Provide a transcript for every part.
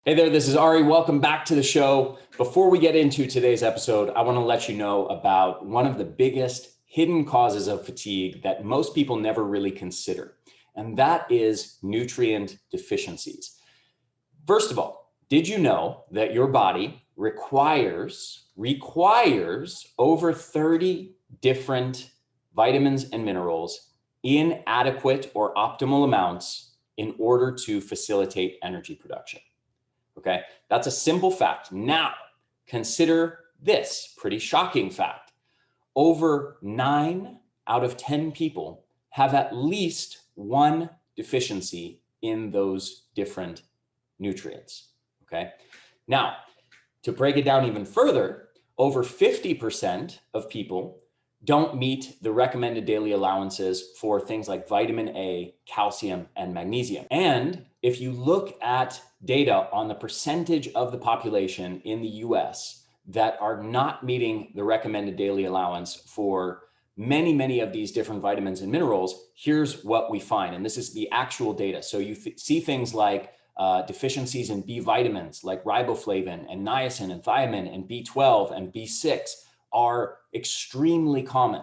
Hey there, this is Ari. Welcome back to the show. Before we get into today's episode, I want to let you know about one of the biggest hidden causes of fatigue that most people never really consider, and that is nutrient deficiencies. First of all, did you know that your body requires over 30 different vitamins and minerals in adequate or optimal amounts in order to facilitate energy production? Okay, that's a simple fact. Now, consider this pretty shocking fact. Over 9 out of 10 people have at least one deficiency in those different nutrients. Okay, now, to break it down even further, over 50% of people don't meet the recommended daily allowances for things like vitamin A, calcium, and magnesium. And if you look at data on the percentage of the population in the US that are not meeting the recommended daily allowance for many of these different vitamins and minerals, here's what we find. And this is the actual data. So you see things like deficiencies in B vitamins like riboflavin and niacin and thiamine and B12 and B6 are extremely common.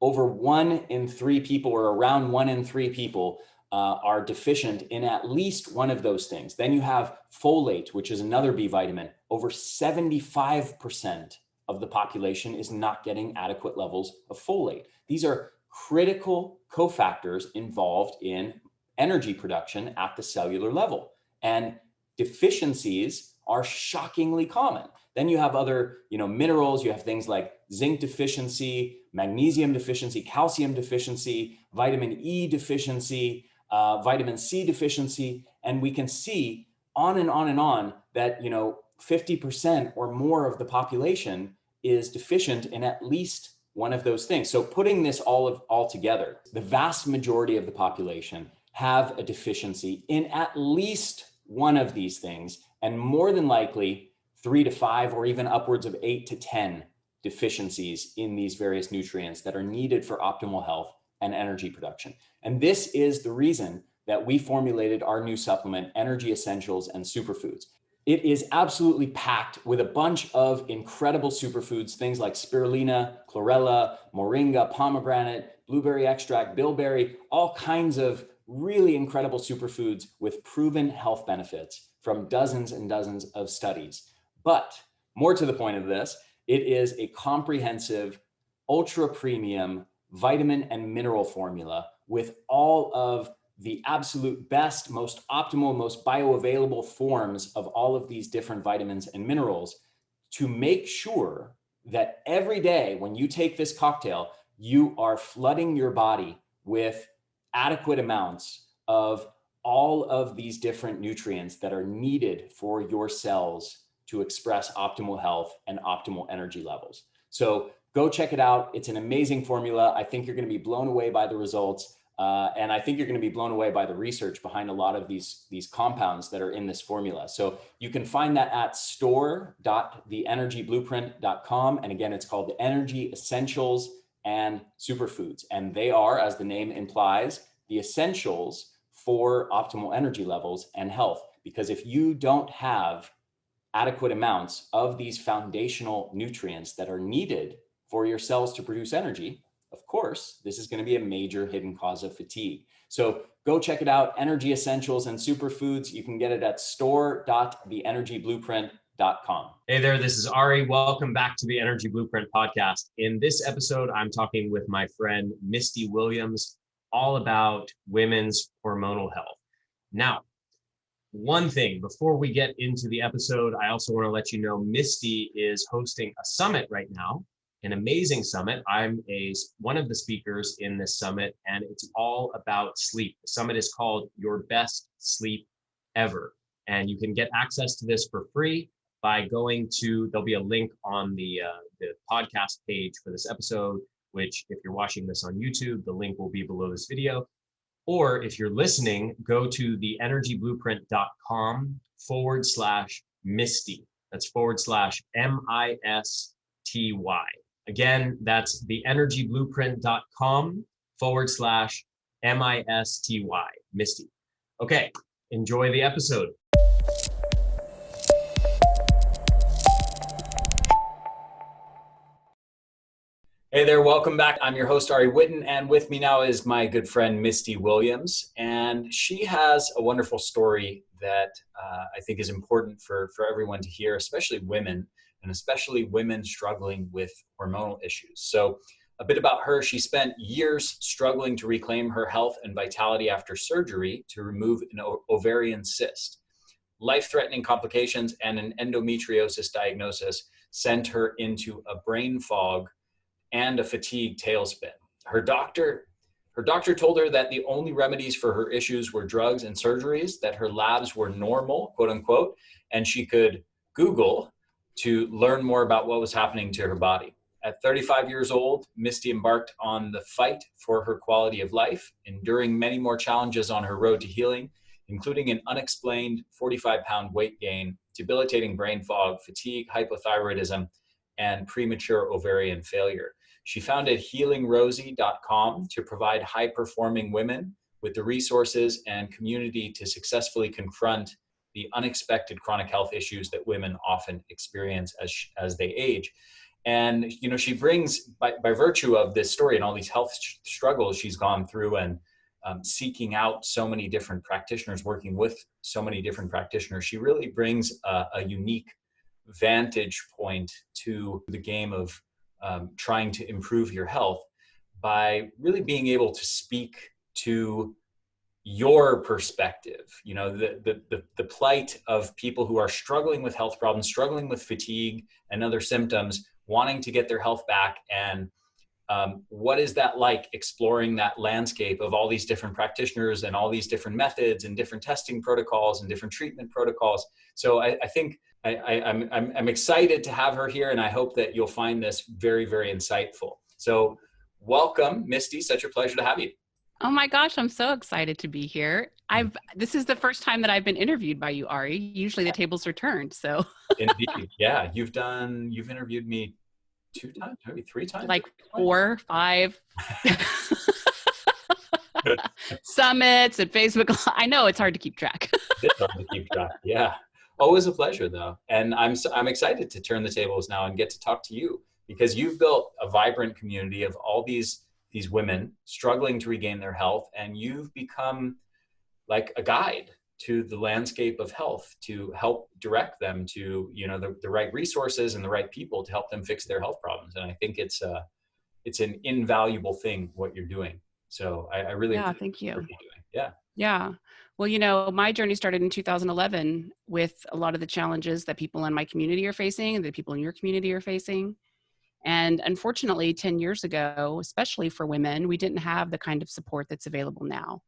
Over 1 in 3 people, or around 1 in 3 people, are deficient in at least one of those things. Then you have folate, which is another B vitamin. Over 75% of the population is not getting adequate levels of folate. These are critical cofactors involved in energy production at the cellular level. And deficiencies are shockingly common. Then you have other, minerals. You have things like zinc deficiency, magnesium deficiency, calcium deficiency, vitamin E deficiency, vitamin C deficiency. And we can see on and on and on that, 50% or more of the population is deficient in at least one of those things. So putting this all together, the vast majority of the population have a deficiency in at least one of these things, and more than likely 3 to 5 or even upwards of 8 to 10 deficiencies in these various nutrients that are needed for optimal health and energy production. And this is the reason that we formulated our new supplement, Energy Essentials and Superfoods. It is absolutely packed with a bunch of incredible superfoods, things like spirulina, chlorella, moringa, pomegranate, blueberry extract, bilberry, all kinds of really incredible superfoods with proven health benefits from dozens and dozens of studies. But more to the point of this, it is a comprehensive, ultra premium vitamin and mineral formula with all of the absolute best, most optimal, most bioavailable forms of all of these different vitamins and minerals to make sure that every day when you take this cocktail, you are flooding your body with adequate amounts of all of these different nutrients that are needed for your cells to express optimal health and optimal energy levels. So go check it out. It's an amazing formula. I think you're going to be blown away by the results. And I think you're going to be blown away by the research behind a lot of these compounds that are in this formula. So you can find that at store.theenergyblueprint.com. And again, it's called the Energy Essentials and Superfoods. And they are, as the name implies, the essentials for optimal energy levels and health. Because if you don't have adequate amounts of these foundational nutrients that are needed for your cells to produce energy, of course, this is going to be a major hidden cause of fatigue. So go check it out, Energy Essentials and Superfoods. You can get it at store.theenergyblueprint.com. Hey there, this is Ari. Welcome back to the Energy Blueprint podcast. In this episode, I'm talking with my friend, Misty Williams, all about women's hormonal health. Now, one thing before we get into the episode, I also want to let you know Misty is hosting a summit right now, an amazing summit. I'm one of the speakers in this summit, and it's all about sleep. The summit is called Your Best Sleep Ever, and you can get access to this for free by going to, there'll be a link on the podcast page for this episode, which if you're watching this on YouTube, the link will be below this video. Or if you're listening, go to theenergyblueprint.com/Misty. That's /MISTY. Again, that's theenergyblueprint.com/MISTY. Misty. Okay, enjoy the episode. Hey there, welcome back. I'm your host, Ari Whitten, and with me now is my good friend, Misty Williams. And she has a wonderful story that I think is important for everyone to hear, especially women, and especially women struggling with hormonal issues. So a bit about her: she spent years struggling to reclaim her health and vitality after surgery to remove an ovarian cyst. Life-threatening complications and an endometriosis diagnosis sent her into a brain fog and a fatigue tailspin. Her doctor told her that the only remedies for her issues were drugs and surgeries, that her labs were normal, quote unquote, and she could Google to learn more about what was happening to her body. At 35 years old, Misty embarked on the fight for her quality of life, enduring many more challenges on her road to healing, including an unexplained 45-pound weight gain, debilitating brain fog, fatigue, hypothyroidism, and premature ovarian failure. She founded healingrosie.com to provide high-performing women with the resources and community to successfully confront the unexpected chronic health issues that women often experience as they age. And she brings, by virtue of this story and all these health struggles she's gone through, and seeking out so many different practitioners, working with so many different practitioners, she really brings a unique vantage point to the game of trying to improve your health by really being able to speak to your perspective, the plight of people who are struggling with health problems, struggling with fatigue and other symptoms, wanting to get their health back. And what is that like, exploring that landscape of all these different practitioners and all these different methods and different testing protocols and different treatment protocols. So I think I'm excited to have her here, and I hope that you'll find this very, very insightful. So welcome, Misty. Such a pleasure to have you. Oh my gosh, I'm so excited to be here. This is the first time that I've been interviewed by you, Ari. Usually the tables are turned, so. Indeed, yeah. You've interviewed me 2 times, maybe 3 times? Like 4, 5 summits and Facebook. I know it's hard to keep track. It's hard to keep track, yeah. Always a pleasure, though. And I'm excited to turn the tables now and get to talk to you, because you've built a vibrant community of all these women struggling to regain their health, and you've become like a guide to the landscape of health to help direct them to the right resources and the right people to help them fix their health problems. And I think it's an invaluable thing what you're doing. So I really thank you. Yeah. Well, my journey started in 2011 with a lot of the challenges that people in my community are facing and that people in your community are facing. And unfortunately, 10 years ago, especially for women, we didn't have the kind of support that's available now.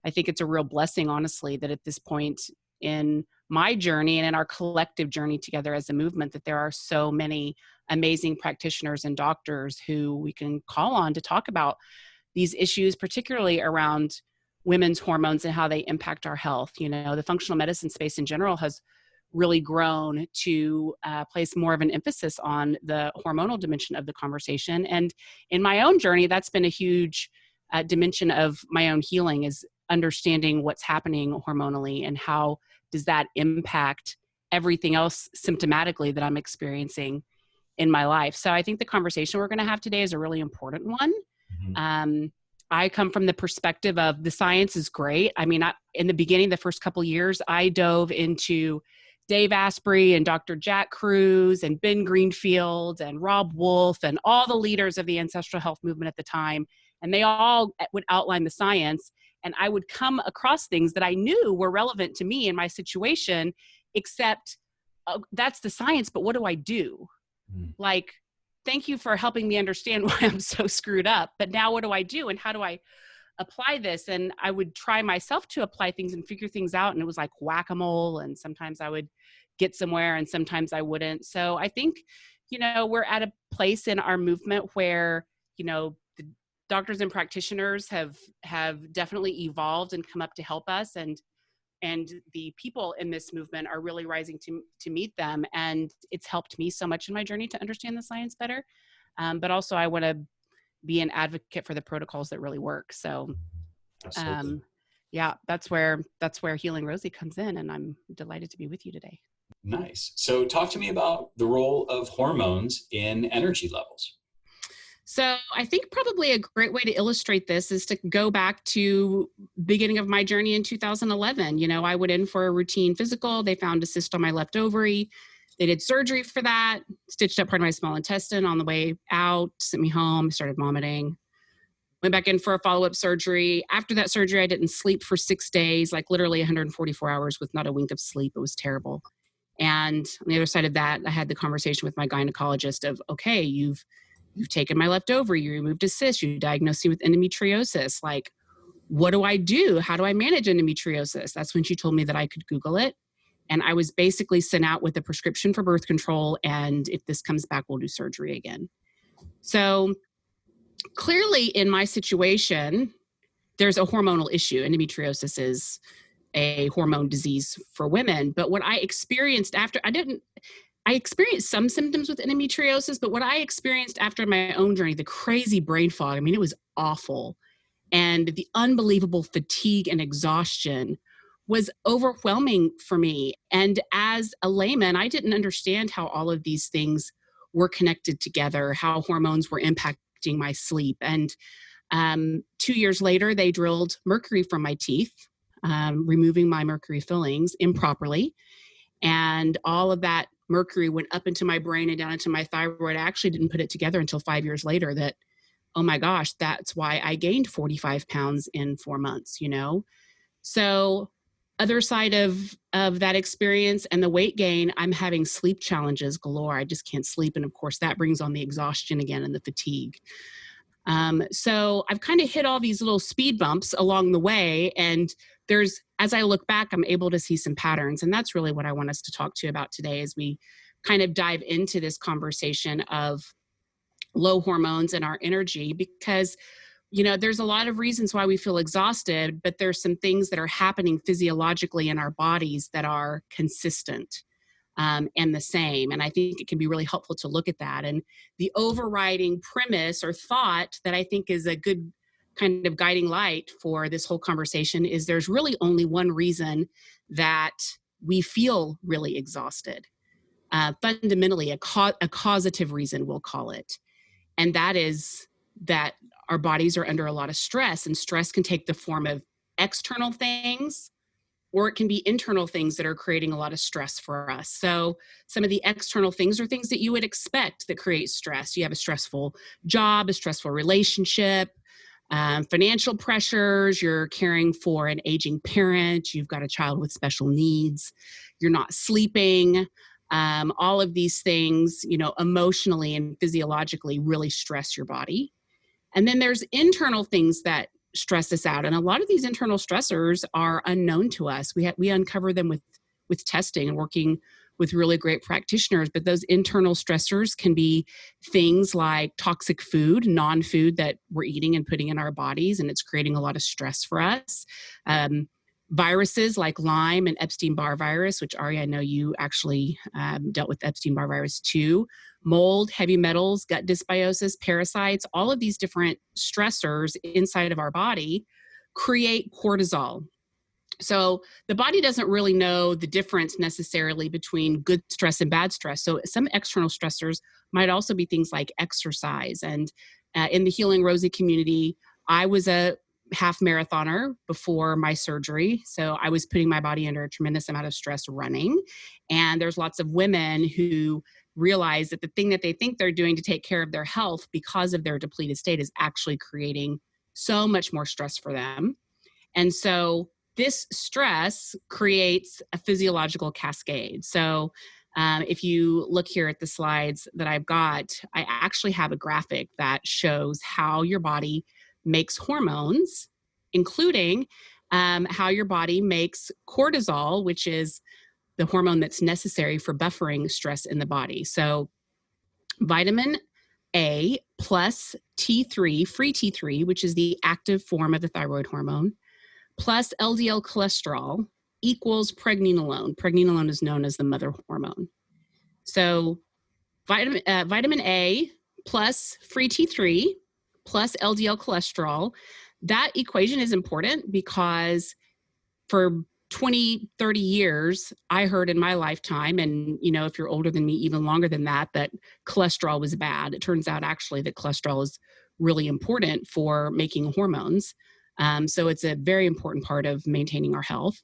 I think it's a real blessing, honestly, that at this point in my journey and in our collective journey together as a movement, that there are so many amazing practitioners and doctors who we can call on to talk about these issues, particularly around women's hormones and how they impact our health. The functional medicine space in general has really grown to place more of an emphasis on the hormonal dimension of the conversation. And in my own journey, that's been a huge dimension of my own healing, is understanding what's happening hormonally and how does that impact everything else symptomatically that I'm experiencing in my life. So I think the conversation we're going to have today is a really important one. Mm-hmm. I come from the perspective of the science is great. I mean, in the beginning, the first couple of years, I dove into Dave Asprey and Dr. Jack Kruse and Ben Greenfield and Rob Wolf and all the leaders of the ancestral health movement at the time. And they all would outline the science. And I would come across things that I knew were relevant to me in my situation, except that's the science, but what do I do? Like, thank you for helping me understand why I'm so screwed up, but now what do I do and how do I apply this? And I would try myself to apply things and figure things out. And it was like whack-a-mole. And sometimes I would get somewhere and sometimes I wouldn't. So I think, we're at a place in our movement where, the doctors and practitioners have definitely evolved and come up to help us. And the people in this movement are really rising to meet them. And it's helped me so much in my journey to understand the science better. But also I want to be an advocate for the protocols that really work. So, that's where Healing Rosie comes in, and I'm delighted to be with you today. Nice. So talk to me about the role of hormones in energy levels. So I think probably a great way to illustrate this is to go back to beginning of my journey in 2011. I went in for a routine physical. They found a cyst on my left ovary. They did surgery for that, stitched up part of my small intestine. On the way out, sent me home, started vomiting. Went back in for a follow-up surgery. After that surgery, I didn't sleep for 6 days, like literally 144 hours with not a wink of sleep. It was terrible. And on the other side of that, I had the conversation with my gynecologist of, okay, you've taken my left ovary, you removed a cyst, you diagnosed me with endometriosis. Like, what do I do? How do I manage endometriosis? That's when she told me that I could Google it. And I was basically sent out with a prescription for birth control. And if this comes back, we'll do surgery again. So clearly in my situation, there's a hormonal issue. Endometriosis is a hormone disease for women. But what I experienced after, I experienced some symptoms with endometriosis, but what I experienced after my own journey, the crazy brain fog, I mean, it was awful. And the unbelievable fatigue and exhaustion was overwhelming for me. And as a layman, I didn't understand how all of these things were connected together, how hormones were impacting my sleep. And 2 years later, they drilled mercury from my teeth, removing my mercury fillings improperly. And all of that mercury went up into my brain and down into my thyroid. I actually didn't put it together until 5 years later that, oh my gosh, that's why I gained 45 pounds in 4 months, So other side of that experience and the weight gain, I'm having sleep challenges galore. I just can't sleep. And of course, that brings on the exhaustion again and the fatigue. So I've kind of hit all these little speed bumps along the way. And as I look back, I'm able to see some patterns. And that's really what I want us to talk to you about today as we kind of dive into this conversation of low hormones and our energy, because there's a lot of reasons why we feel exhausted, but there's some things that are happening physiologically in our bodies that are consistent and the same. And I think it can be really helpful to look at that. And the overriding premise or thought that I think is a good kind of guiding light for this whole conversation is there's really only one reason that we feel really exhausted. Fundamentally, a causative reason, we'll call it. And that is that our bodies are under a lot of stress, and stress can take the form of external things, or it can be internal things that are creating a lot of stress for us. So some of the external things are things that you would expect that create stress. You have a stressful job, a stressful relationship, financial pressures, you're caring for an aging parent, you've got a child with special needs, you're not sleeping. All of these things, emotionally and physiologically really stress your body. And then there's internal things that stress us out. And a lot of these internal stressors are unknown to us. We uncover them with testing and working with really great practitioners. But those internal stressors can be things like toxic food, non-food that we're eating and putting in our bodies, and it's creating a lot of stress for us. Viruses like Lyme and Epstein-Barr virus, which Ari, I know you actually dealt with Epstein-Barr virus too. Mold, heavy metals, gut dysbiosis, parasites, all of these different stressors inside of our body create cortisol. So the body doesn't really know the difference necessarily between good stress and bad stress. So some external stressors might also be things like exercise. And in the Healing Rosie community, I was a half marathoner before my surgery. So I was putting my body under a tremendous amount of stress running. And there's lots of women who realize that the thing that they think they're doing to take care of their health because of their depleted state is actually creating so much more stress for them. And so this stress creates a physiological cascade. So if you look here at the slides that I've got, I actually have a graphic that shows how your body makes hormones, including how your body makes cortisol, which is the hormone that's necessary for buffering stress in the body. So vitamin A plus T3, free T3, which is the active form of the thyroid hormone, plus LDL cholesterol equals pregnenolone. Pregnenolone is known as the mother hormone. So vitamin A plus free T3 plus LDL cholesterol, that equation is important because for 20, 30 years, I heard in my lifetime, and, if you're older than me, even longer than that, that cholesterol was bad. It turns out actually that cholesterol is really important for making hormones. So it's a very important part of maintaining our health.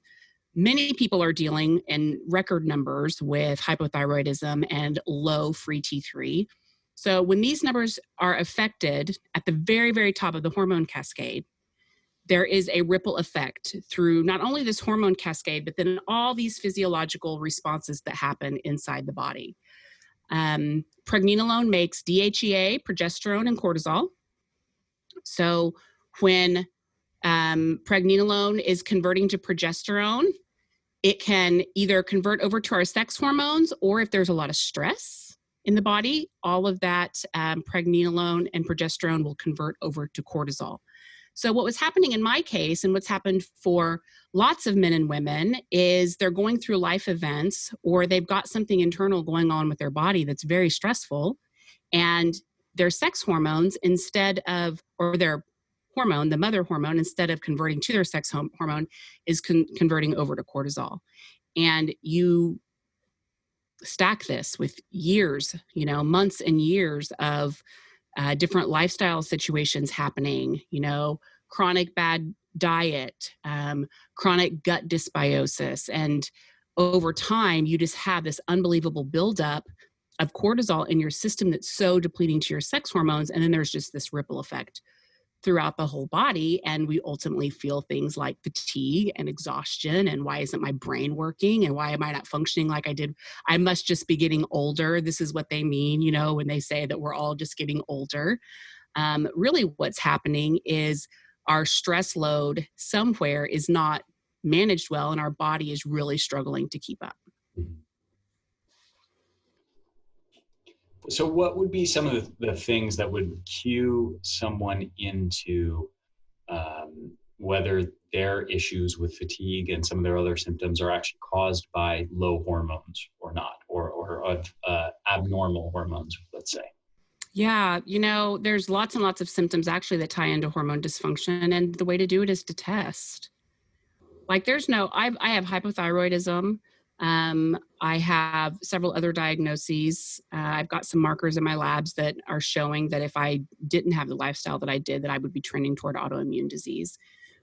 Many people are dealing in record numbers with hypothyroidism and low free T3. So when these numbers are affected at the very, very top of the hormone cascade, there is a ripple effect through not only this hormone cascade, but then all these physiological responses that happen inside the body. Pregnenolone makes DHEA, progesterone, and cortisol. So when pregnenolone is converting to progesterone, it can either convert over to our sex hormones, or if there's a lot of stress in the body, all of that pregnenolone and progesterone will convert over to cortisol. So what was happening in my case, and what's happened for lots of men and women, is they're going through life events, or they've got something internal going on with their body that's very stressful, and their sex hormones or their hormone, the mother hormone, instead of converting to their sex hormone, is converting over to cortisol. And you stack this with years, months and years of different lifestyle situations happening, chronic bad diet, chronic gut dysbiosis. And over time, you just have this unbelievable buildup of cortisol in your system that's so depleting to your sex hormones. And then there's just this ripple effect throughout the whole body. And we ultimately feel things like fatigue and exhaustion. And why isn't my brain working? And why am I not functioning like I did? I must just be getting older. This is what they mean, when they say that we're all just getting older. Really what's happening is our stress load somewhere is not managed well, and our body is really struggling to keep up. So what would be some of the things that would cue someone into whether their issues with fatigue and some of their other symptoms are actually caused by low hormones or not, or of abnormal hormones, let's say? Yeah, there's lots and lots of symptoms actually that tie into hormone dysfunction, and the way to do it is to test. Like I have hypothyroidism. I have several other diagnoses. I've got some markers in my labs that are showing that if I didn't have the lifestyle that I did, that I would be trending toward autoimmune disease.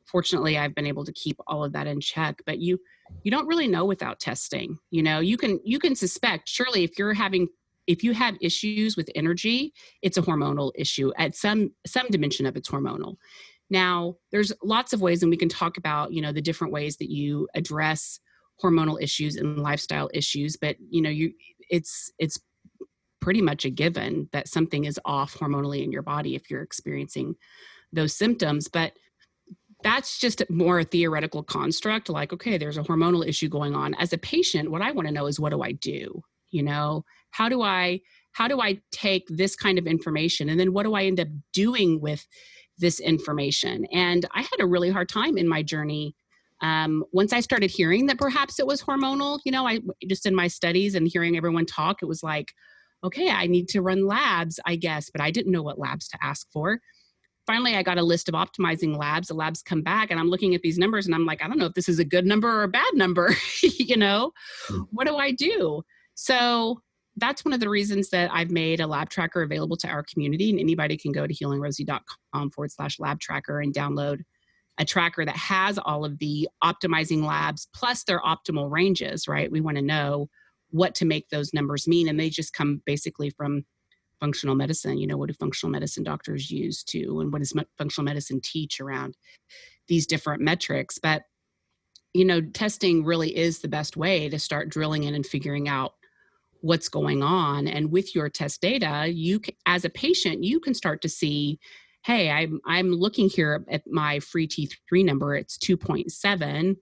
Fortunately, I've been able to keep all of that in check, but you don't really know without testing. You can suspect, surely if you have issues with energy, it's a hormonal issue. At some dimension of it's hormonal. Now, there's lots of ways, and we can talk about, the different ways that you address hormonal issues and lifestyle issues, but it's pretty much a given that something is off hormonally in your body if you're experiencing those symptoms. But that's just more a theoretical construct, like, okay, there's a hormonal issue going on. As a patient, what I want to know is, what do I do? How do I take this kind of information, and then what do I end up doing with this information? And I had a really hard time in my journey. Once I started hearing that perhaps it was hormonal, I just in my studies and hearing everyone talk, it was like, okay, I need to run labs, I guess, but I didn't know what labs to ask for. Finally, I got a list of optimizing labs. The labs come back, and I'm looking at these numbers, and I'm like, I don't know if this is a good number or a bad number. What do I do? So that's one of the reasons that I've made a lab tracker available to our community, and anybody can go to healingrosie.com/lab tracker and download a tracker that has all of the optimizing labs plus their optimal ranges, right? We want to know what to make those numbers mean. And they just come basically from functional medicine. What do functional medicine doctors use too? And what does functional medicine teach around these different metrics? But, testing really is the best way to start drilling in and figuring out what's going on. And with your test data, as a patient, you can start to see, hey, I'm looking here at my free T3 number. It's 2.7.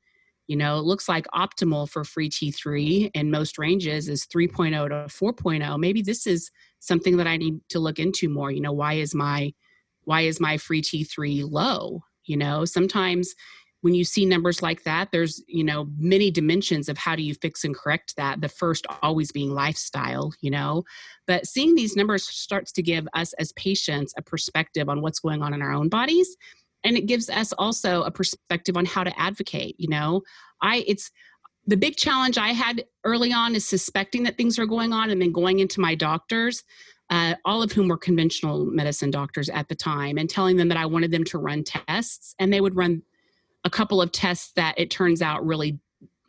It looks like optimal for free T3 in most ranges is 3.0 to 4.0. Maybe this is something that I need to look into more. Why is my free T3 low? Sometimes when you see numbers like that, there's, many dimensions of how do you fix and correct that. The first always being lifestyle, but seeing these numbers starts to give us as patients a perspective on what's going on in our own bodies. and it gives us also a perspective on how to advocate. It's the big challenge I had early on is suspecting that things are going on and then going into my doctors, all of whom were conventional medicine doctors at the time, and telling them that I wanted them to run tests, and they would run a couple of tests that it turns out really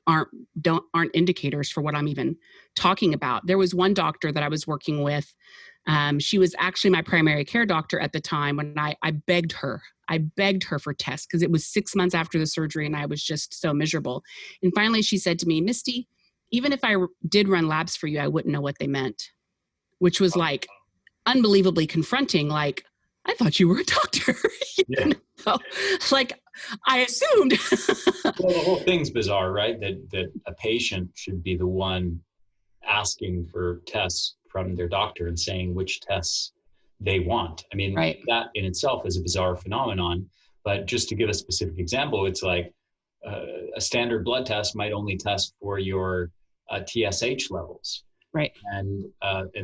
aren't indicators for what I'm even talking about. There was one doctor that I was working with. She was actually my primary care doctor at the time, when I begged her for tests, because it was 6 months after the surgery and I was just so miserable. And finally she said to me, "Misty, even if I did run labs for you, I wouldn't know what they meant," which was like unbelievably confronting. Like, I thought you were a doctor. Yeah. Like, I assumed. Well, the whole thing's bizarre, right? That a patient should be the one asking for tests from their doctor and saying which tests they want. I mean, right. That in itself is a bizarre phenomenon. But just to give a specific example, it's like a standard blood test might only test for your TSH levels. Right. And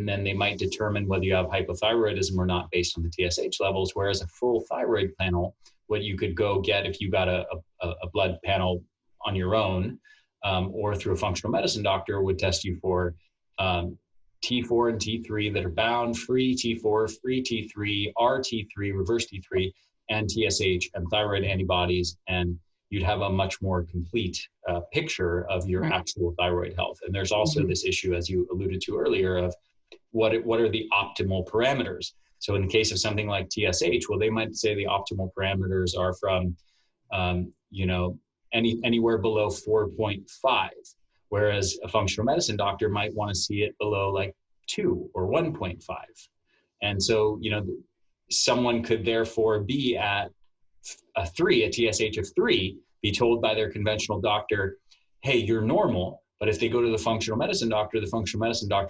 then they might determine whether you have hypothyroidism or not based on the TSH levels, whereas a full thyroid panel, what you could go get if you got a blood panel on your own or through a functional medicine doctor, would test you for T4 and T3 that are bound, free T4, free T3, RT3, reverse T3, and TSH and thyroid antibodies. And you'd have a much more complete picture of your actual thyroid health. And there's also this issue, as you alluded to earlier, of what are the optimal parameters. So in the case of something like TSH, well, they might say the optimal parameters are from, anywhere below 4.5, whereas a functional medicine doctor might want to see it below like 2 or 1.5. And so, someone could therefore be at a TSH of 3, be told by their conventional doctor, "Hey, you're normal." But if they go to the functional medicine doctor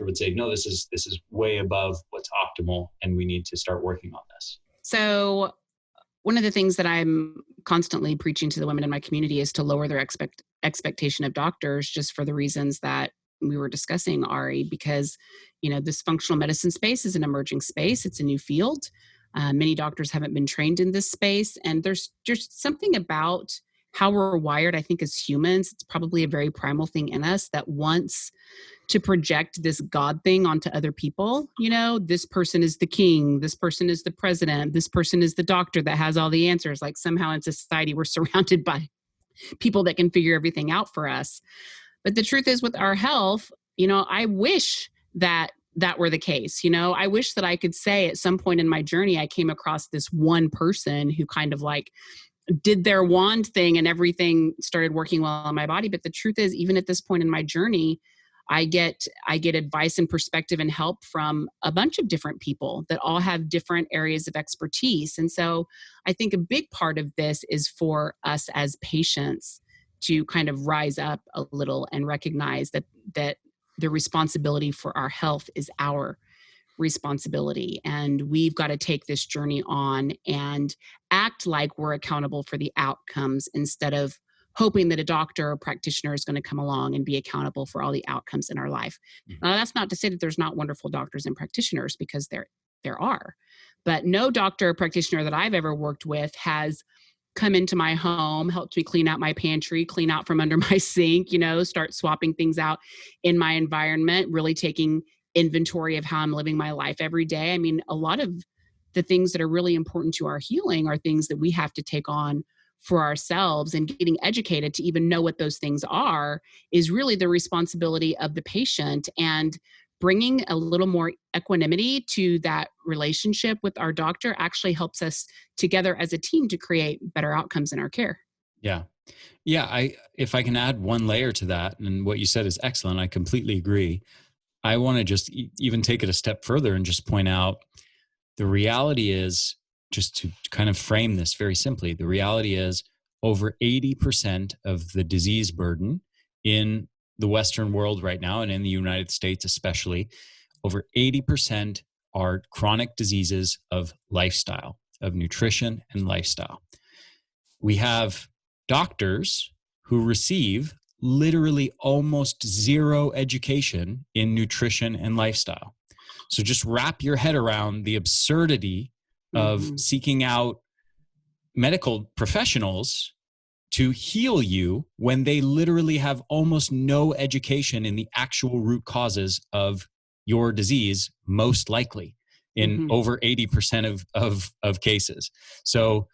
would say, "No, this is way above what's optimal, and we need to start working on this." So one of the things that I'm constantly preaching to the women in my community is to lower their expectation of doctors, just for the reasons that we were discussing, Ari, because, this functional medicine space is an emerging space. It's a new field. Many doctors haven't been trained in this space. And there's just something about how we're wired, I think, as humans. It's probably a very primal thing in us that wants to project this God thing onto other people. This person is the king, this person is the president, this person is the doctor that has all the answers. Like, somehow in society, we're surrounded by people that can figure everything out for us. But the truth is, with our health, I wish that were the case. I wish that I could say at some point in my journey, I came across this one person who kind of like did their wand thing and everything started working well in my body. But the truth is, even at this point in my journey, I get advice and perspective and help from a bunch of different people that all have different areas of expertise. And so I think a big part of this is for us as patients to kind of rise up a little and recognize that the responsibility for our health is our responsibility. And we've got to take this journey on and act like we're accountable for the outcomes, instead of hoping that a doctor or practitioner is going to come along and be accountable for all the outcomes in our life. Now, that's not to say that there's not wonderful doctors and practitioners, because there are. But no doctor or practitioner that I've ever worked with has come into my home, helped me clean out my pantry, clean out from under my sink, start swapping things out in my environment, really taking inventory of how I'm living my life every day. I mean, a lot of the things that are really important to our healing are things that we have to take on for ourselves, and getting educated to even know what those things are is really the responsibility of the patient. And bringing a little more equanimity to that relationship with our doctor actually helps us together as a team to create better outcomes in our care. Yeah. If I can add one layer to that, and what you said is excellent, I completely agree. I want to just even take it a step further and just point out the reality is, just to kind of frame this very simply, the reality is over 80% of the disease burden in the Western world right now, and in the United States especially, over 80% are chronic diseases of lifestyle, of nutrition and lifestyle. We have doctors who receive literally almost zero education in nutrition and lifestyle. So just wrap your head around the absurdity of seeking out medical professionals to heal you when they literally have almost no education in the actual root causes of your disease, most likely in over 80% of cases. So,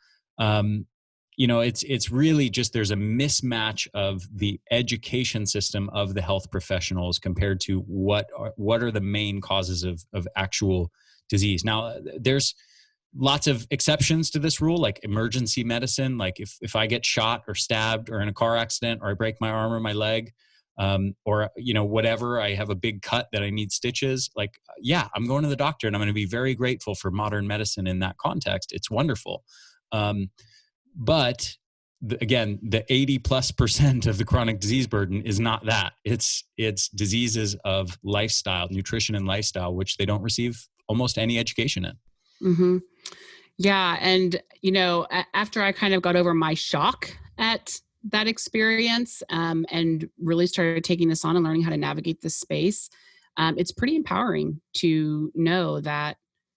it's really just, there's a mismatch of the education system of the health professionals compared to what are the main causes of actual disease. Now, there's lots of exceptions to this rule, like emergency medicine. Like if I get shot or stabbed or in a car accident, or I break my arm or my leg, or whatever, I have a big cut that I need stitches. Like, yeah, I'm going to the doctor, and I'm going to be very grateful for modern medicine in that context. It's wonderful. But again, the 80+% of the chronic disease burden is not that. It's diseases of lifestyle, nutrition and lifestyle, which they don't receive almost any education in. Mm-hmm. Yeah. And, after I kind of got over my shock at that experience, and really started taking this on and learning how to navigate this space, it's pretty empowering to know that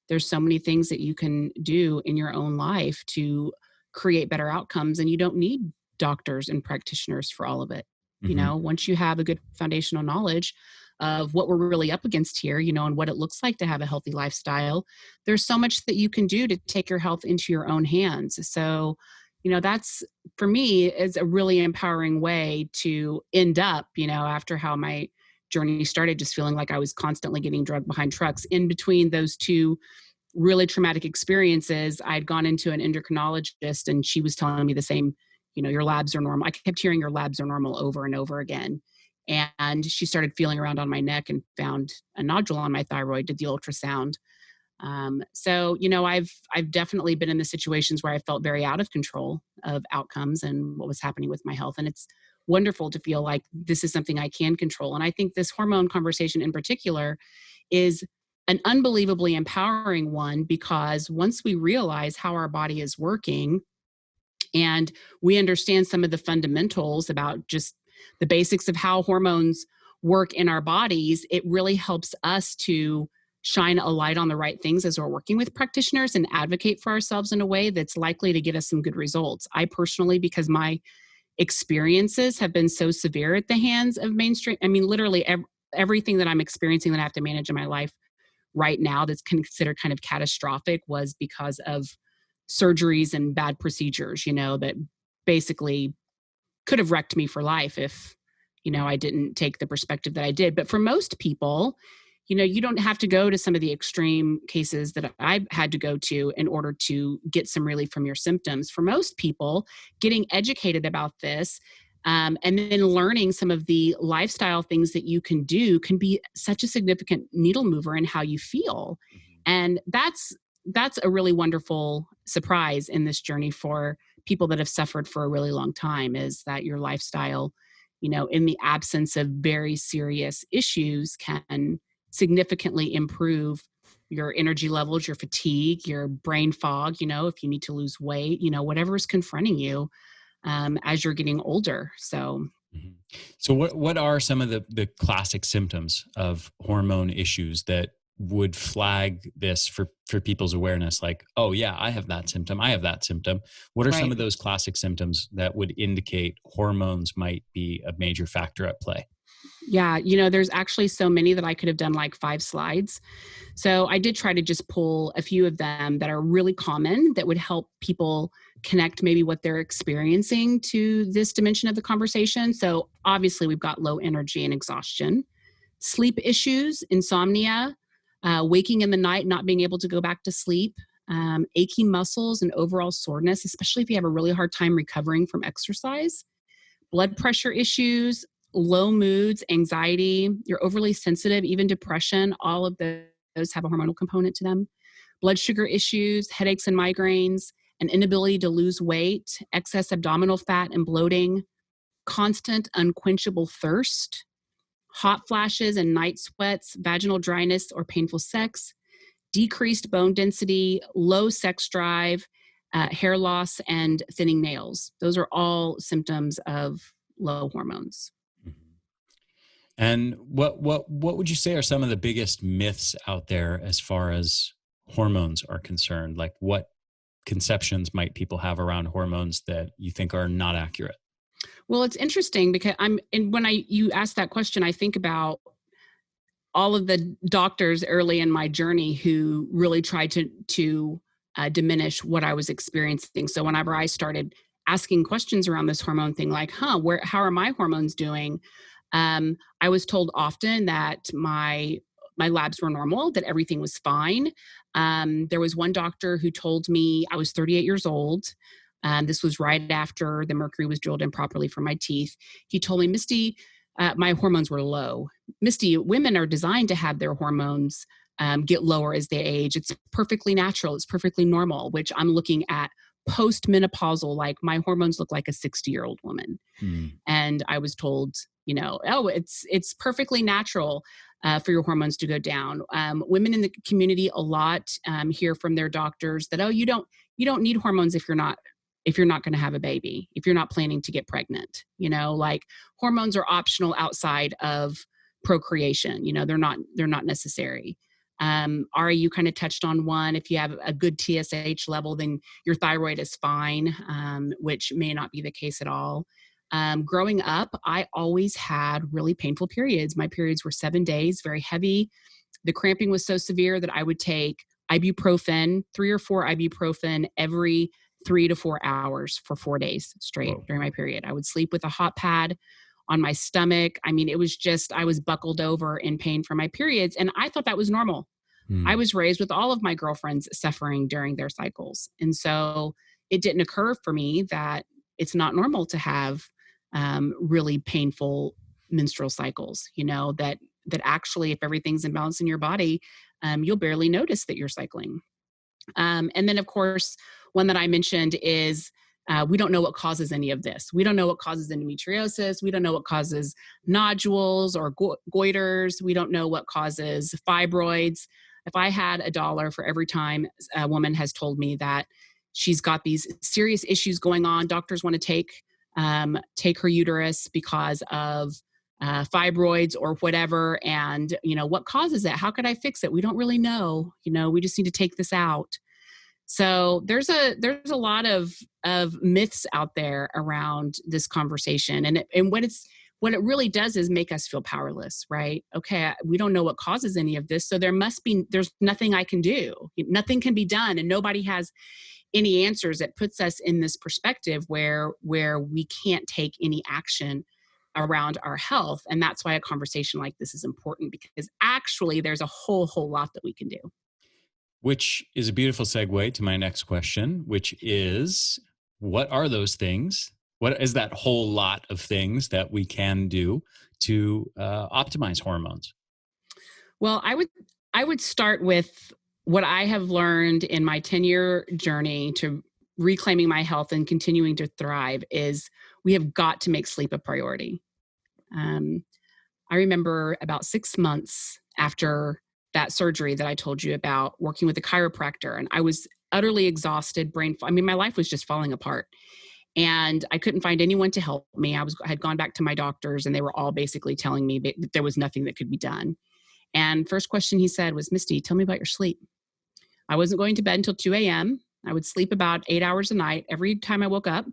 there's so many things that you can do in your own life to create better outcomes. And you don't need doctors and practitioners for all of it. Once you have a good foundational knowledge of what we're really up against here, and what it looks like to have a healthy lifestyle, there's so much that you can do to take your health into your own hands. So, that's, for me, is a really empowering way to end up, after how my journey started, just feeling like I was constantly getting drugged behind trucks. In between those two really traumatic experiences, I'd gone into an endocrinologist, and she was telling me the same, your labs are normal. I kept hearing your labs are normal over and over again. And she started feeling around on my neck and found a nodule on my thyroid, did the ultrasound. So, I've definitely been in the situations where I felt very out of control of outcomes and what was happening with my health. And it's wonderful to feel like this is something I can control. And I think this hormone conversation in particular is an unbelievably empowering one, because once we realize how our body is working and we understand some of the fundamentals about just the basics of how hormones work in our bodies, it really helps us to shine a light on the right things as we're working with practitioners and advocate for ourselves in a way that's likely to get us some good results. I personally, because my experiences have been so severe at the hands of mainstream, literally everything that I'm experiencing that I have to manage in my life right now that's considered kind of catastrophic was because of surgeries and bad procedures, that basically could have wrecked me for life if, I didn't take the perspective that I did. But for most people, you don't have to go to some of the extreme cases that I've had to go to in order to get some relief from your symptoms. For most people, getting educated about this, and then learning some of the lifestyle things that you can do can be such a significant needle mover in how you feel. And that's a really wonderful surprise in this journey for people that have suffered for a really long time, is that your lifestyle, in the absence of very serious issues, can significantly improve your energy levels, your fatigue, your brain fog, if you need to lose weight, whatever is confronting you as you're getting older. So, So what are some of the classic symptoms of hormone issues that would flag this for people's awareness? Like, oh yeah, I have that symptom. I have that symptom. What are some of those classic symptoms that would indicate hormones might be a major factor at play? Yeah, there's actually so many that I could have done like 5 slides. So I did try to just pull a few of them that are really common that would help people connect maybe what they're experiencing to this dimension of the conversation. So obviously we've got low energy and exhaustion, sleep issues, insomnia, waking in the night, not being able to go back to sleep, achy muscles and overall soreness, especially if you have a really hard time recovering from exercise, blood pressure issues, low moods, anxiety, you're overly sensitive, even depression, all of those have a hormonal component to them. Blood sugar issues, headaches and migraines, an inability to lose weight, excess abdominal fat and bloating, constant unquenchable thirst, hot flashes and night sweats, vaginal dryness or painful sex, decreased bone density, low sex drive, hair loss, and thinning nails. Those are all symptoms of low hormones. And what would you say are some of the biggest myths out there as far as hormones are concerned? Like what conceptions might people have around hormones that you think are not accurate? Well, it's interesting because you ask that question, I think about all of the doctors early in my journey who really tried to diminish what I was experiencing. So whenever I started asking questions around this hormone thing, like, how are my hormones doing? I was told often that my labs were normal, that everything was fine. There was one doctor who told me I was 38 years old. This was right after the mercury was drilled in properly for my teeth. He told me, Misty, my hormones were low. Misty, women are designed to have their hormones get lower as they age. It's perfectly natural. It's perfectly normal, which I'm looking at post-menopausal, like my hormones look like a 60-year-old woman. And I was told, it's perfectly natural for your hormones to go down. Women in the community a lot hear from their doctors that, you don't need hormones if you're not going to have a baby, if you're not planning to get pregnant. Like hormones are optional outside of procreation. They're not necessary. Ari, you kind of touched on one. If you have a good TSH level, then your thyroid is fine, which may not be the case at all. Growing up, I always had really painful periods. My periods were 7 days, very heavy. The cramping was so severe that I would take ibuprofen, 3 or 4 ibuprofen every 3 to 4 hours for 4 days straight during my period. I would sleep with a hot pad on my stomach. I mean, it was just, I was buckled over in pain for my periods. And I thought that was normal. I was raised with all of my girlfriends suffering during their cycles. And so it didn't occur for me that it's not normal to have really painful menstrual cycles, that actually, if everything's in balance in your body, you'll barely notice that you're cycling. And then, of course, one that I mentioned is we don't know what causes any of this. We don't know what causes endometriosis. We don't know what causes nodules or goiters. We don't know what causes fibroids. If I had $1 for every time a woman has told me that she's got these serious issues going on, doctors want to take her uterus because of fibroids or whatever. And, what causes it? How could I fix it? We don't really know. We just need to take this out. So there's a lot of myths out there around this conversation. And what it really does is make us feel powerless, right? Okay, we don't know what causes any of this. So there's nothing I can do. Nothing can be done. And nobody has any answers. It puts us in this perspective where we can't take any action around our health. And that's why a conversation like this is important, because actually there's a whole lot that we can do. Which is a beautiful segue to my next question, which is, what are those things? What is that whole lot of things that we can do to optimize hormones? Well, I would start with what I have learned in my 10-year journey to reclaiming my health and continuing to thrive is we have got to make sleep a priority. I remember about 6 months after that surgery that I told you about, working with a chiropractor, and I was utterly exhausted, my life was just falling apart. And I couldn't find anyone to help me. I had gone back to my doctors and they were all basically telling me that there was nothing that could be done. And first question he said was, Misty, tell me about your sleep. I wasn't going to bed until 2 a.m. I would sleep about 8 hours a night. Every time I woke up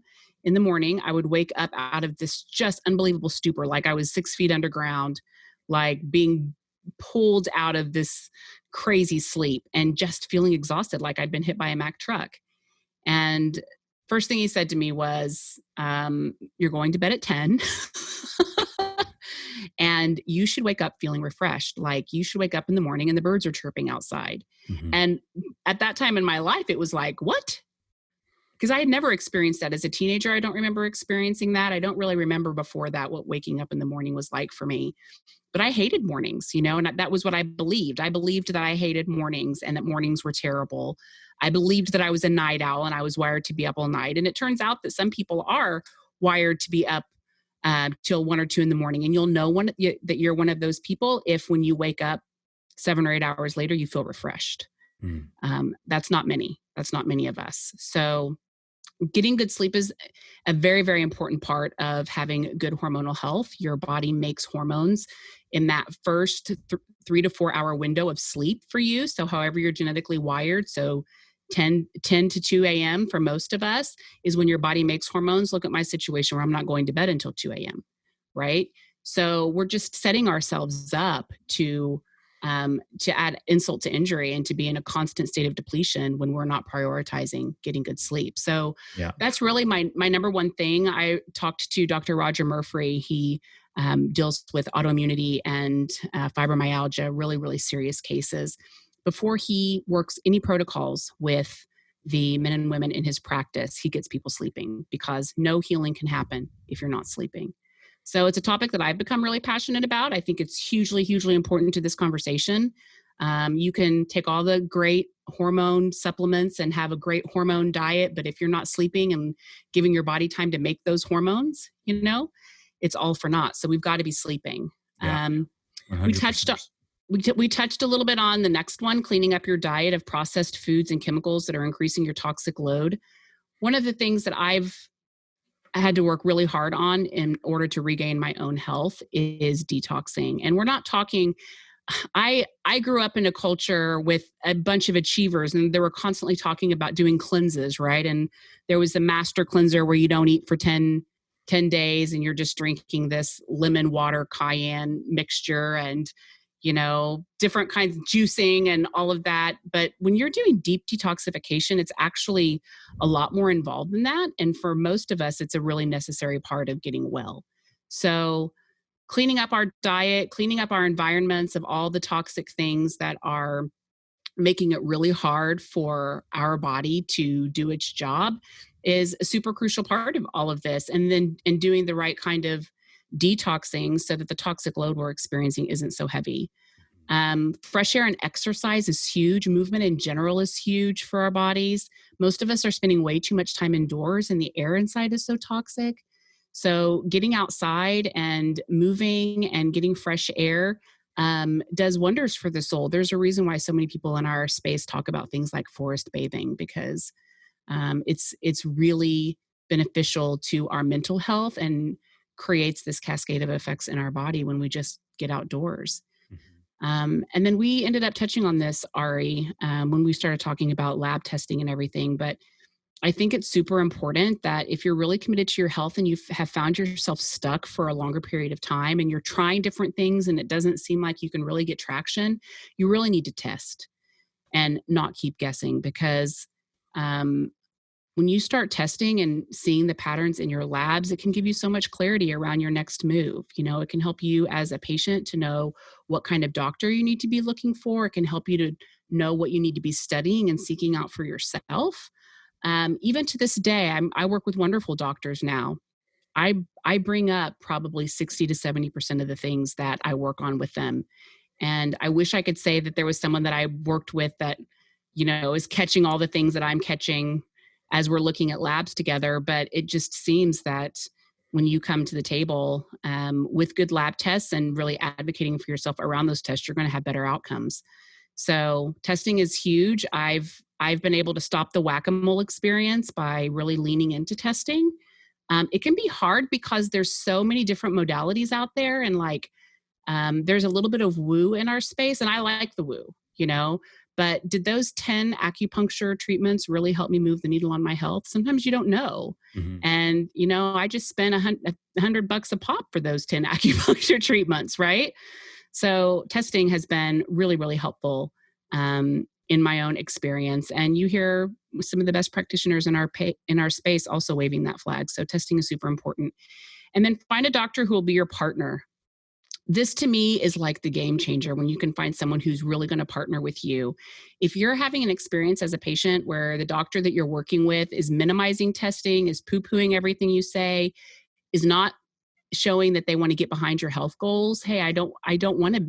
in the morning, I would wake up out of this just unbelievable stupor, like I was 6 feet underground, like being pulled out of this crazy sleep and just feeling exhausted, like I'd been hit by a Mack truck. And first thing he said to me was, you're going to bed at 10 and you should wake up feeling refreshed. Like you should wake up in the morning and the birds are chirping outside. Mm-hmm. And at that time in my life, it was like, what? Because I had never experienced that as a teenager. I don't remember experiencing that. I don't really remember before that what waking up in the morning was like for me. But I hated mornings, and that was what I believed. I believed that I hated mornings and that mornings were terrible. I believed that I was a night owl and I was wired to be up all night. And it turns out that some people are wired to be up till 1 or 2 in the morning. And you'll know that you're one of those people if when you wake up 7 or 8 hours later, you feel refreshed. That's not many. That's not many of us. So getting good sleep is a very, very important part of having good hormonal health. Your body makes hormones in that first 3 to 4 hour window of sleep for you. So however you're genetically wired. So 10 to 2 a.m. for most of us is when your body makes hormones. Look at my situation where I'm not going to bed until 2 a.m. Right? So we're just setting ourselves up to add insult to injury and to be in a constant state of depletion when we're not prioritizing getting good sleep. So that's really my number one thing. I talked to Dr. Roger Murphy. He deals with autoimmunity and fibromyalgia, really, really serious cases. Before he works any protocols with the men and women in his practice, he gets people sleeping, because no healing can happen if you're not sleeping. So it's a topic that I've become really passionate about. I think it's hugely, hugely important to this conversation. You can take all the great hormone supplements and have a great hormone diet, but if you're not sleeping and giving your body time to make those hormones, it's all for naught. So we've got to be sleeping. We touched a little bit on the next one, cleaning up your diet of processed foods and chemicals that are increasing your toxic load. One of the things that I had to work really hard on in order to regain my own health is detoxing. And we're not talking, I grew up in a culture with a bunch of achievers, and they were constantly talking about doing cleanses, right? And there was the master cleanser where you don't eat for 10 days and you're just drinking this lemon water cayenne mixture and different kinds of juicing and all of that. But when you're doing deep detoxification, it's actually a lot more involved than that. And for most of us, it's a really necessary part of getting well. So cleaning up our diet, cleaning up our environments of all the toxic things that are making it really hard for our body to do its job is a super crucial part of all of this. And then doing the right kind of detoxing so that the toxic load we're experiencing isn't so heavy. Fresh air and exercise is huge. Movement in general is huge for our bodies. Most of us are spending way too much time indoors, and the air inside is so toxic. So getting outside and moving and getting fresh air does wonders for the soul. There's a reason why so many people in our space talk about things like forest bathing, because it's really beneficial to our mental health and creates this cascade of effects in our body when we just get outdoors. And then we ended up touching on this, Ari, when we started talking about lab testing and everything. But I think it's super important that if you're really committed to your health and you have found yourself stuck for a longer period of time and you're trying different things and it doesn't seem like you can really get traction, you really need to test and not keep guessing, because when you start testing and seeing the patterns in your labs, it can give you so much clarity around your next move. It can help you as a patient to know what kind of doctor you need to be looking for. It can help you to know what you need to be studying and seeking out for yourself. Even to this day, I work with wonderful doctors now. I bring up probably 60 to 70% of the things that I work on with them. And I wish I could say that there was someone that I worked with that, is catching all the things that I'm catching as we're looking at labs together. But it just seems that when you come to the table with good lab tests and really advocating for yourself around those tests, you're going to have better outcomes. So testing is huge. I've been able to stop the whack-a-mole experience by really leaning into testing. It can be hard because there's so many different modalities out there, and there's a little bit of woo in our space, and I like the woo, but did those 10 acupuncture treatments really help me move the needle on my health? Sometimes you don't know. Mm-hmm. And, I just spent $100 a pop for those 10 acupuncture treatments, right? So testing has been really, really helpful in my own experience. And you hear some of the best practitioners in our space also waving that flag. So testing is super important. And then find a doctor who will be your partner. This to me is like the game changer when you can find someone who's really going to partner with you. If you're having an experience as a patient where the doctor that you're working with is minimizing testing, is poo-pooing everything you say, is not showing that they want to get behind your health goals. Hey, I don't want to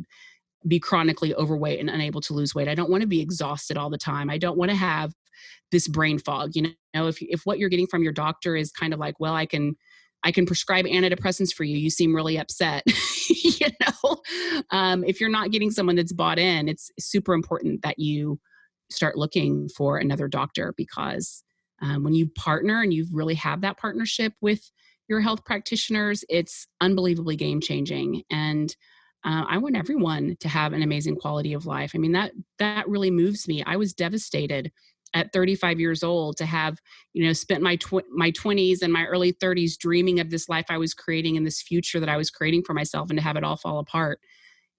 be chronically overweight and unable to lose weight. I don't want to be exhausted all the time. I don't want to have this brain fog. If what you're getting from your doctor is kind of like, well, I can prescribe antidepressants for you. You seem really upset. If you're not getting someone that's bought in, it's super important that you start looking for another doctor, because when you partner and you really have that partnership with your health practitioners, it's unbelievably game changing. And I want everyone to have an amazing quality of life. I mean, that really moves me. I was devastated at 35 years old to have, spent my 20s and my early 30s dreaming of this life I was creating and this future that I was creating for myself, and to have it all fall apart.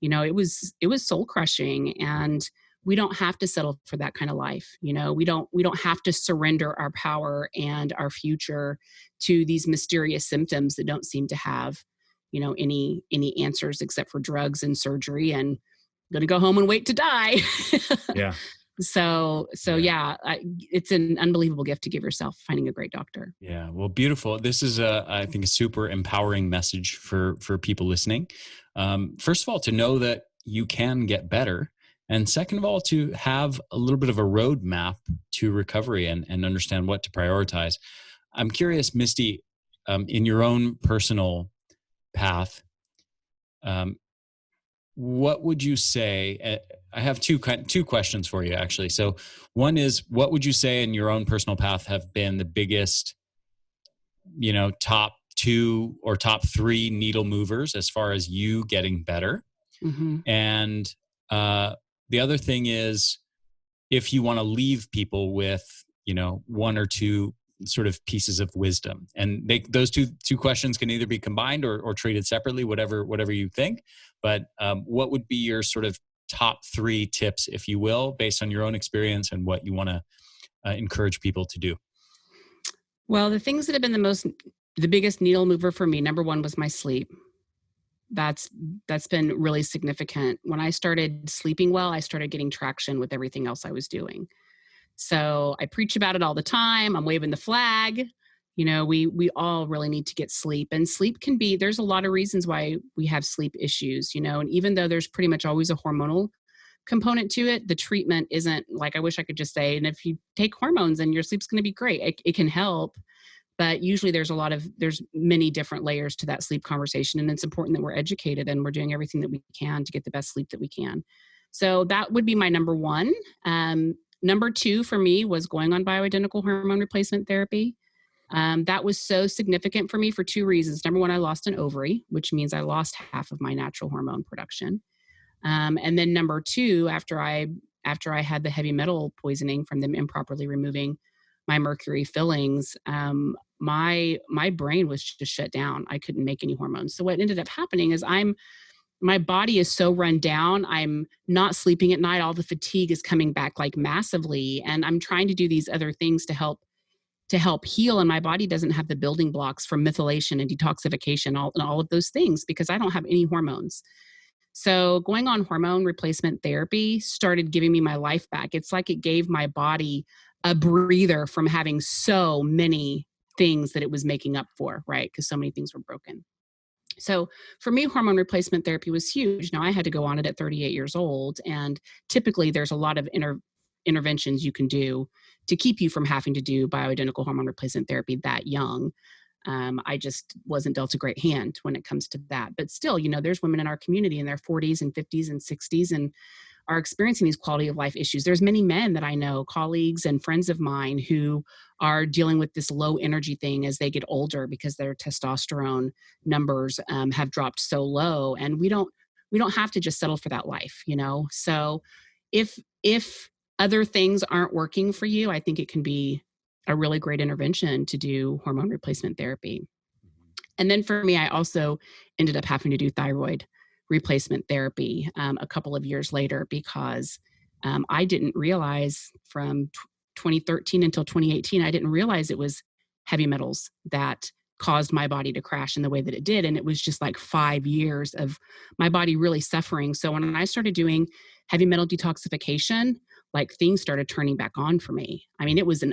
It was soul crushing, and we don't have to settle for that kind of life. We don't have to surrender our power and our future to these mysterious symptoms that don't seem to have, any answers except for drugs and surgery, and going to go home and wait to die. Yeah. So yeah, it's an unbelievable gift to give yourself, finding a great doctor. Yeah. Well, beautiful. This is I think a super empowering message for people listening. First of all, to know that you can get better. And second of all, to have a little bit of a roadmap to recovery and understand what to prioritize. I'm curious, Misty, in your own personal path, what would you say? I have two questions for you, actually. So one is, what would you say in your own personal path have been the biggest, top 2 or top 3 needle movers as far as you getting better? Mm-hmm. And the other thing is, if you want to leave people with, 1 or 2 sort of pieces of wisdom, and those two questions can either be combined or treated separately, whatever you think. But what would be your sort of top 3 tips, if you will, based on your own experience and what you want to encourage people to do? Well, the things that have been the biggest needle mover for me, number 1 was my sleep. That's been really significant. When I started sleeping well, I started getting traction with everything else I was doing. So I preach about it all the time. I'm waving the flag. We all really need to get sleep, and sleep there's a lot of reasons why we have sleep issues, and even though there's pretty much always a hormonal component to it, the treatment isn't like, I wish I could just say, and if you take hormones and your sleep's going to be great, it can help. But usually there's many different layers to that sleep conversation. And it's important that we're educated and we're doing everything that we can to get the best sleep that we can. So that would be my number 1. Number 2 for me was going on bioidentical hormone replacement therapy. That was so significant for me for 2 reasons. Number 1, I lost an ovary, which means I lost half of my natural hormone production. And then number 2, after I had the heavy metal poisoning from them improperly removing my mercury fillings, my brain was just shut down. I couldn't make any hormones. So what ended up happening is my body is so run down. I'm not sleeping at night. All the fatigue is coming back like massively. And I'm trying to do these other things to help heal. And my body doesn't have the building blocks for methylation and detoxification and all of those things because I don't have any hormones. So going on hormone replacement therapy started giving me my life back. It's like it gave my body a breather from having so many things that it was making up for, right? Because so many things were broken. So for me, hormone replacement therapy was huge. Now I had to go on it at 38 years old. And typically there's a lot of interventions you can do to keep you from having to do bioidentical hormone replacement therapy that young. I just wasn't dealt a great hand when it comes to that. But still, there's women in our community in their 40s and 50s and 60s and are experiencing these quality of life issues. There's many men that I know, colleagues and friends of mine, who are dealing with this low energy thing as they get older because their testosterone numbers have dropped so low. And we don't have to just settle for that life, So if other things aren't working for you, I think it can be a really great intervention to do hormone replacement therapy. And then for me, I also ended up having to do thyroid replacement therapy a couple of years later because I didn't realize from 2013 until 2018, I didn't realize it was heavy metals that caused my body to crash in the way that it did. And it was just like 5 years of my body really suffering. So when I started doing heavy metal detoxification, like things started turning back on for me. I mean, it was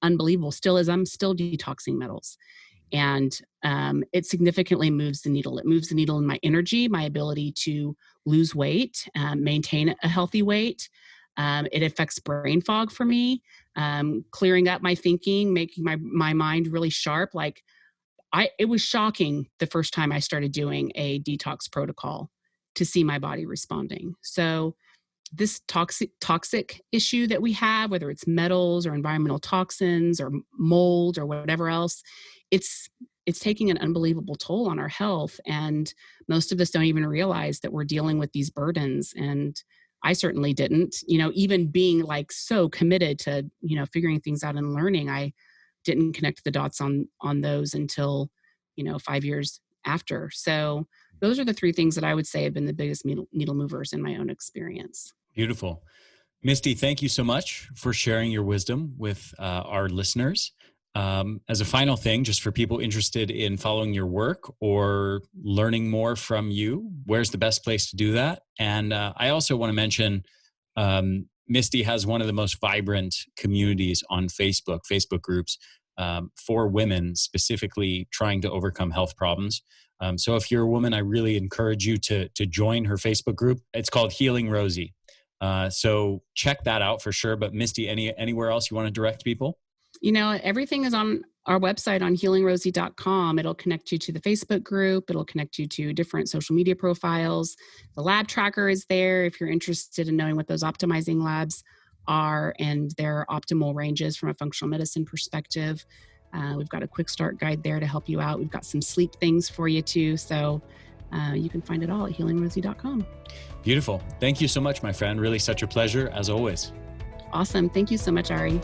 unbelievable. Still is. I'm still detoxing metals. And it significantly moves the needle. It moves the needle in my energy, my ability to lose weight, maintain a healthy weight. It affects brain fog for me, clearing up my thinking, making my mind really sharp. Like it was shocking the first time I started doing a detox protocol to see my body responding. So this toxic issue that we have, whether it's metals or environmental toxins or mold or whatever else, it's taking an unbelievable toll on our health. And most of us don't even realize that we're dealing with these burdens. And I certainly didn't, even being like so committed to, figuring things out and learning, I didn't connect the dots on those until, 5 years after. So those are the three things that I would say have been the biggest needle movers in my own experience. Beautiful. Misty, thank you so much for sharing your wisdom with our listeners. As a final thing, just for people interested in following your work or learning more from you, where's the best place to do that? And I also want to mention Misty has one of the most vibrant communities on Facebook groups for women specifically trying to overcome health problems. So if you're a woman, I really encourage you to join her Facebook group. It's called Healing Rosie. So check that out for sure. But Misty, anywhere else you want to direct people? Everything is on our website on healingrosie.com. It'll connect you to the Facebook group. It'll connect you to different social media profiles. The lab tracker is there if you're interested in knowing what those optimizing labs are and their optimal ranges from a functional medicine perspective. We've got a quick start guide there to help you out. We've got some sleep things for you too. So you can find it all at healingrosie.com. Beautiful. Thank you so much, my friend. Really such a pleasure as always. Awesome. Thank you so much, Ari.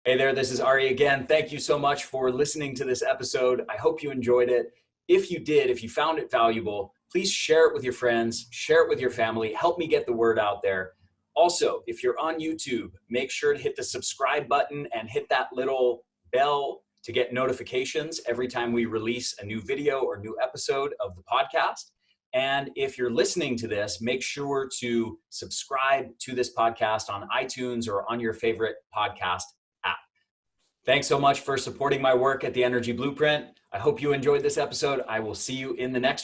Hey there, this is Ari again. Thank you so much for listening to this episode. I hope you enjoyed it. If you did, if you found it valuable, please share it with your friends, share it with your family, help me get the word out there. Also, if you're on YouTube, make sure to hit the subscribe button and hit that little bell to get notifications every time we release a new video or new episode of the podcast. And if you're listening to this, make sure to subscribe to this podcast on iTunes or on your favorite podcast app. Thanks so much for supporting my work at the Energy Blueprint. I hope you enjoyed this episode. I will see you in the next one.